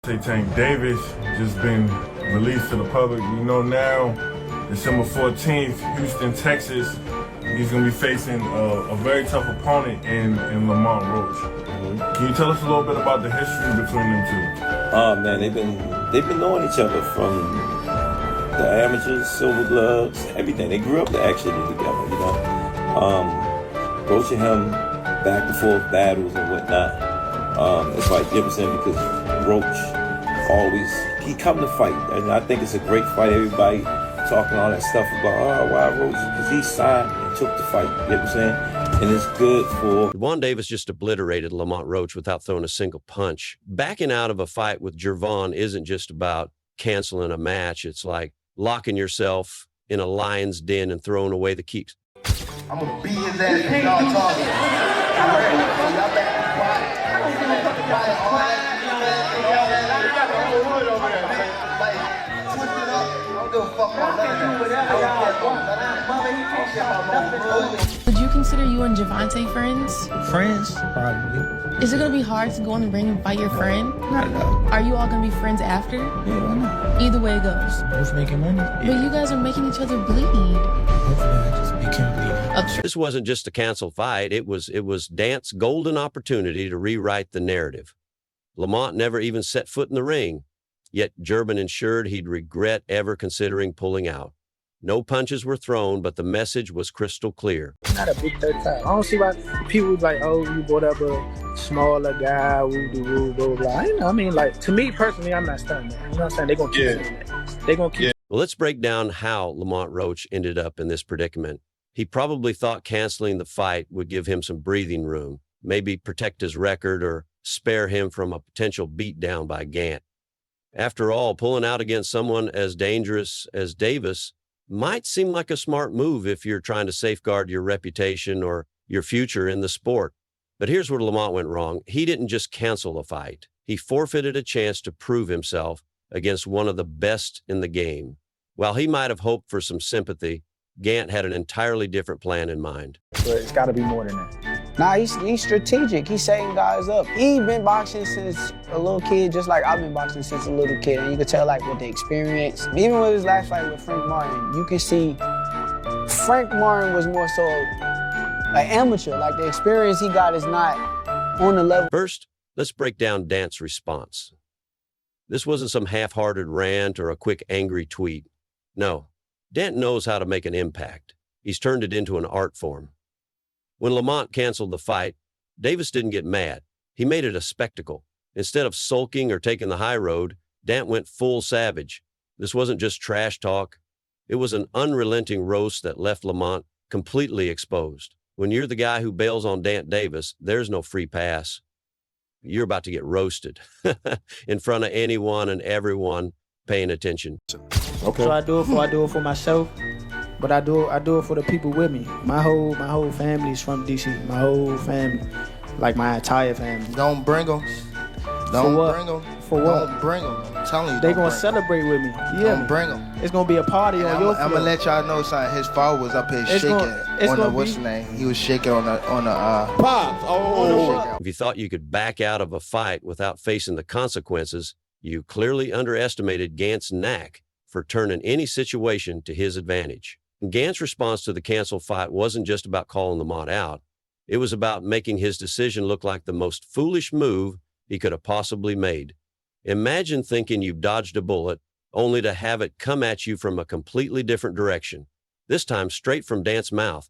Tank Davis just been released to the public. We know now, December 14th, Houston, Texas. He's going to be facing a very tough opponent in Lamont Roach. Can you tell us a little bit about the history between them two? Oh man, they've been knowing each other from the amateurs, silver gloves, everything. They grew up actually together, you know. Roach and him back and forth battles and whatnot. It's like different because Roach he come to fight, and I think it's a great fight. Everybody talking all that stuff about why Roach, because he signed and took the fight. You know what I'm saying? And it's good for Gervonta Davis just obliterated Lamont Roach without throwing a single punch. Backing out of a fight with Gervonta isn't just about canceling a match. It's like locking yourself in a lion's den and throwing away the keys. I'm gonna beat his ass if y'all talking. Y'all better be quiet. All that. Would you consider you and Gervonta friends? Friends? Probably. Is it going to be hard to go in the ring and fight your friend? Not at all. Are you all going to be friends after? Yeah, why not? Either way it goes. Both making money. But you guys are making each other bleed. Hopefully I just become bleeding. This wasn't just a canceled fight. It was Dant's golden opportunity to rewrite the narrative. Lamont never even set foot in the ring, yet Gervonta ensured he'd regret ever considering pulling out. No punches were thrown, but the message was crystal clear. Not a big third time. I don't see why people like, oh, you brought up a smaller guy, woo-doo-woo, blah, blah, blah. I mean, like, to me personally, I'm not stunned. You know what I'm saying? They're going to keep doing that. They're going to keep. Well, let's break down how Lamont Roach ended up in this predicament. He probably thought canceling the fight would give him some breathing room, maybe protect his record or spare him from a potential beatdown by Gant. After all, pulling out against someone as dangerous as Davis might seem like a smart move if you're trying to safeguard your reputation or your future in the sport. But here's where Lamont went wrong. He didn't just cancel the fight. He forfeited a chance to prove himself against one of the best in the game. While he might have hoped for some sympathy, Gant had an entirely different plan in mind. But it's got to be more than that. Nah, he's strategic. He's setting guys up. He's been boxing since a little kid, just like I've been boxing since a little kid. And you can tell, like, with the experience. Even with his last fight with Frank Martin, you can see Frank Martin was more so like amateur. Like, the experience he got is not on the level. First, let's break down Dant's response. This wasn't some half-hearted rant or a quick angry tweet. No, Dant knows how to make an impact. He's turned it into an art form. When Lamont canceled the fight, Davis didn't get mad. He made it a spectacle. Instead of sulking or taking the high road, Dant went full savage. This wasn't just trash talk. It was an unrelenting roast that left Lamont completely exposed. When you're the guy who bails on Dant Davis, there's no free pass. You're about to get roasted in front of anyone and everyone paying attention. Okay. So I do it for myself. But I do it for the people with me. My whole family is from DC. My whole family, like my entire family. Don't bring them. Don't bring them. For what? Don't bring them. I'm telling you. They gonna celebrate with me. Yeah. Don't bring them. It's gonna be a party on your floor. I'm gonna let y'all know something. His father was up here shaking on the what's his name? He was shaking on the Pops. Oh. If you thought you could back out of a fight without facing the consequences, you clearly underestimated Gant's knack for turning any situation to his advantage. Gant's response to the canceled fight wasn't just about calling Lamont out. It was about making his decision look like the most foolish move he could have possibly made. Imagine thinking you've dodged a bullet only to have it come at you from a completely different direction, this time straight from Dant's mouth.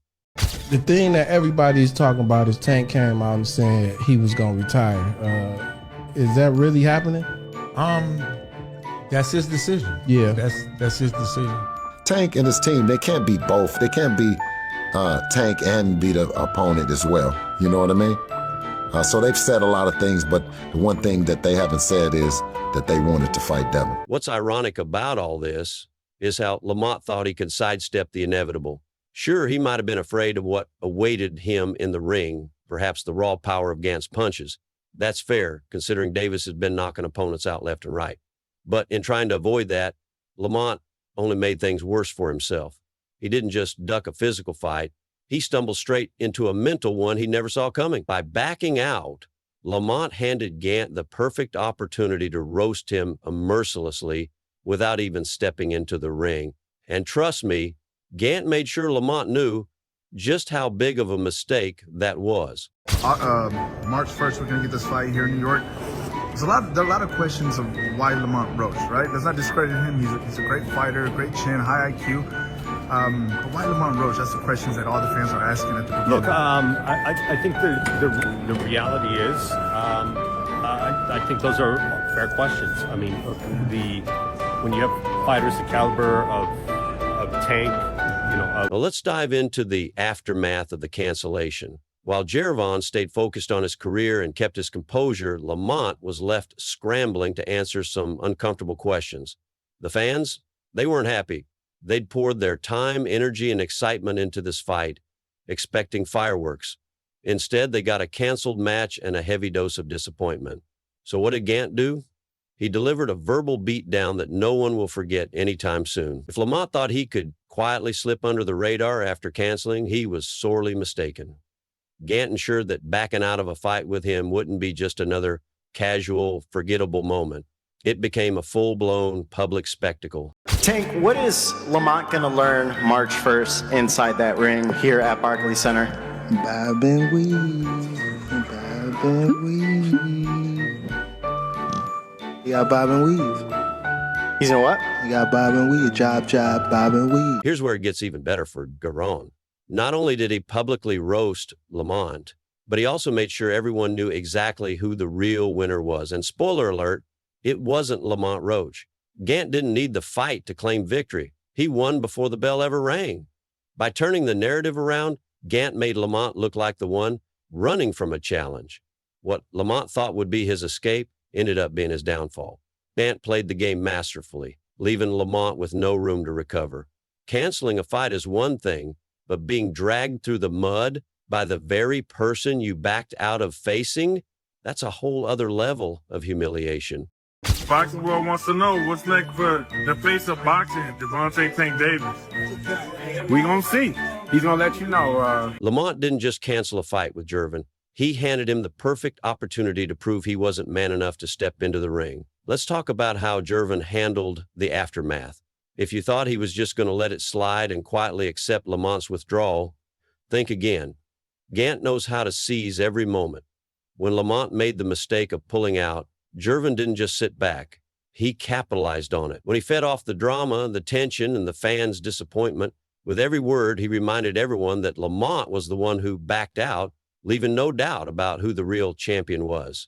The thing that everybody's talking about is Tank came out and said he was going to retire. Is that really happening? That's his decision. Yeah. That's his decision. Tank and his team, they can't beat both. They can't beat Tank and beat an opponent as well. You know what I mean? So they've said a lot of things, but the one thing that they haven't said is that they wanted to fight Devin. What's ironic about all this is how Lamont thought he could sidestep the inevitable. Sure, he might have been afraid of what awaited him in the ring, perhaps the raw power of Gant's punches. That's fair, considering Davis has been knocking opponents out left and right. But in trying to avoid that, Lamont only made things worse for himself. He didn't just duck a physical fight. He stumbled straight into a mental one he never saw coming. By backing out, Lamont handed Gant the perfect opportunity to roast him mercilessly without even stepping into the ring. And trust me, Gant made sure Lamont knew just how big of a mistake that was. March 1st, we're going to get this fight here in New York. There are a lot of questions of why Lamont Roach, right? Let's not discredit him. He's a great fighter, great chin, high IQ. But why Lamont Roach? That's the questions that all the fans are asking at the beginning. Look, I think the reality is, I think those are fair questions. I mean, when you have fighters the caliber of Tank, Well, let's dive into the aftermath of the cancellation. While Gervon stayed focused on his career and kept his composure, Lamont was left scrambling to answer some uncomfortable questions. The fans, they weren't happy. They'd poured their time, energy, and excitement into this fight, expecting fireworks. Instead, they got a canceled match and a heavy dose of disappointment. So what did Gant do? He delivered a verbal beatdown that no one will forget anytime soon. If Lamont thought he could quietly slip under the radar after canceling, he was sorely mistaken. Gant ensured that backing out of a fight with him wouldn't be just another casual, forgettable moment. It became a full-blown public spectacle. Tank, what is Lamont going to learn March 1st inside that ring here at Barclays Center? Bob and weave, bob and weave. You got bob and weave. He's in what? You got bob and weave, job, bob and weave. Here's where it gets even better for Gervon. Not only did he publicly roast Lamont, but he also made sure everyone knew exactly who the real winner was. And spoiler alert, it wasn't Lamont Roach. Gant didn't need the fight to claim victory. He won before the bell ever rang. By turning the narrative around, Gant made Lamont look like the one running from a challenge. What Lamont thought would be his escape ended up being his downfall. Gant played the game masterfully, leaving Lamont with no room to recover. Canceling a fight is one thing, but being dragged through the mud by the very person you backed out of facing, that's a whole other level of humiliation. Boxing world wants to know what's next for the face of boxing, Gervonta Tank Davis. We gonna see. He's gonna let you know. Lamont didn't just cancel a fight with Gervon. He handed him the perfect opportunity to prove he wasn't man enough to step into the ring. Let's talk about how Gervon handled the aftermath. If you thought he was just going to let it slide and quietly accept Lamont's withdrawal, think again. Gant knows how to seize every moment. When Lamont made the mistake of pulling out, Gervon didn't just sit back. He capitalized on it. When he fed off the drama, the tension, and the fans' disappointment, with every word, he reminded everyone that Lamont was the one who backed out, leaving no doubt about who the real champion was.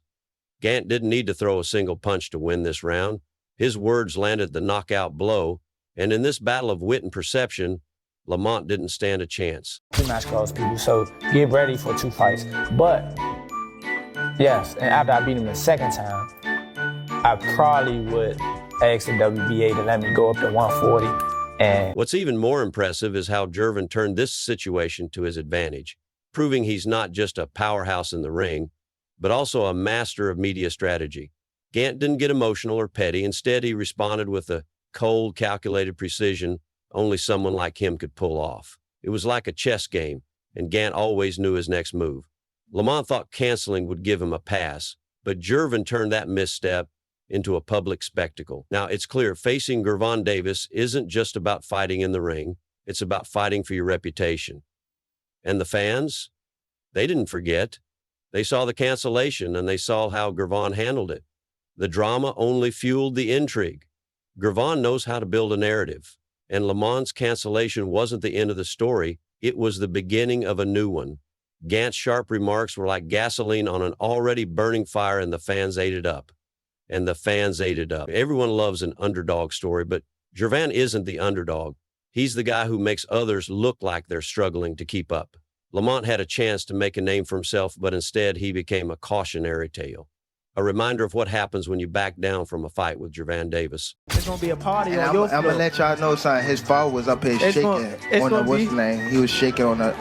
Gant didn't need to throw a single punch to win this round. His words landed the knockout blow, and in this battle of wit and perception, Lamont didn't stand a chance. Match calls people, so get ready for 2 fights. But yes, and after I beat him the second time, I probably would ask the WBA to let me go up to 140. And what's even more impressive is how Gervon turned this situation to his advantage, proving he's not just a powerhouse in the ring, but also a master of media strategy. Gant didn't get emotional or petty. Instead, he responded with a cold, calculated precision only someone like him could pull off. It was like a chess game, and Gant always knew his next move. Lamont thought canceling would give him a pass, but Gervon turned that misstep into a public spectacle. Now, it's clear facing Gervonta Davis isn't just about fighting in the ring. It's about fighting for your reputation. And the fans, they didn't forget. They saw the cancellation, and they saw how Gervon handled it. The drama only fueled the intrigue. Gervon knows how to build a narrative, and Lamont's cancellation wasn't the end of the story. It was the beginning of a new one. Gant's sharp remarks were like gasoline on an already burning fire, and the fans ate it up. And the fans ate it up. Everyone loves an underdog story, but Gervonta isn't the underdog. He's the guy who makes others look like they're struggling to keep up. Lamont had a chance to make a name for himself, but instead he became a cautionary tale. A reminder of what happens when you back down from a fight with Gervonta Davis. it's gonna be a party And on I'm your gonna floor. let y'all know something. His father was up here shaking on the what's his name. He was shaking on the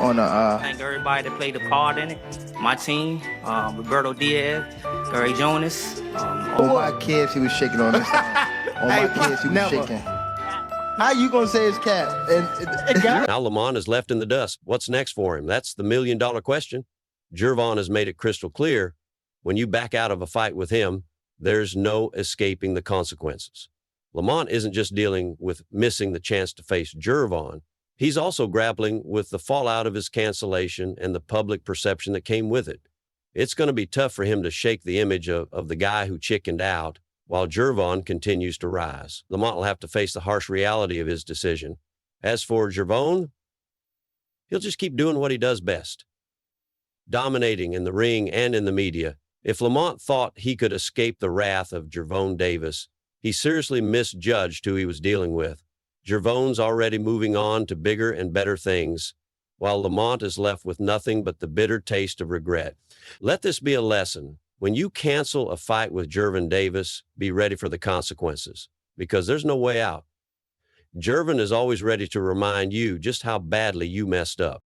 Thank everybody that played a part in it. My team, Roberto Diaz, Gary Jonas. on my kids, he was shaking on this time. On my kids, he was shaking. How you gonna say his cat? Now Lamont is left in the dust. What's next for him? That's the million-dollar question. Gervon has made it crystal clear. When you back out of a fight with him, there's no escaping the consequences. Lamont isn't just dealing with missing the chance to face Gervon. He's also grappling with the fallout of his cancellation and the public perception that came with it. It's going to be tough for him to shake the image of the guy who chickened out while Gervon continues to rise. Lamont will have to face the harsh reality of his decision. As for Gervon, he'll just keep doing what he does best, dominating in the ring and in the media. If Lamont thought he could escape the wrath of Gervonta Davis, he seriously misjudged who he was dealing with. Gervon's already moving on to bigger and better things, while Lamont is left with nothing but the bitter taste of regret. Let this be a lesson. When you cancel a fight with Gervonta Davis, be ready for the consequences, because there's no way out. Gervon is always ready to remind you just how badly you messed up.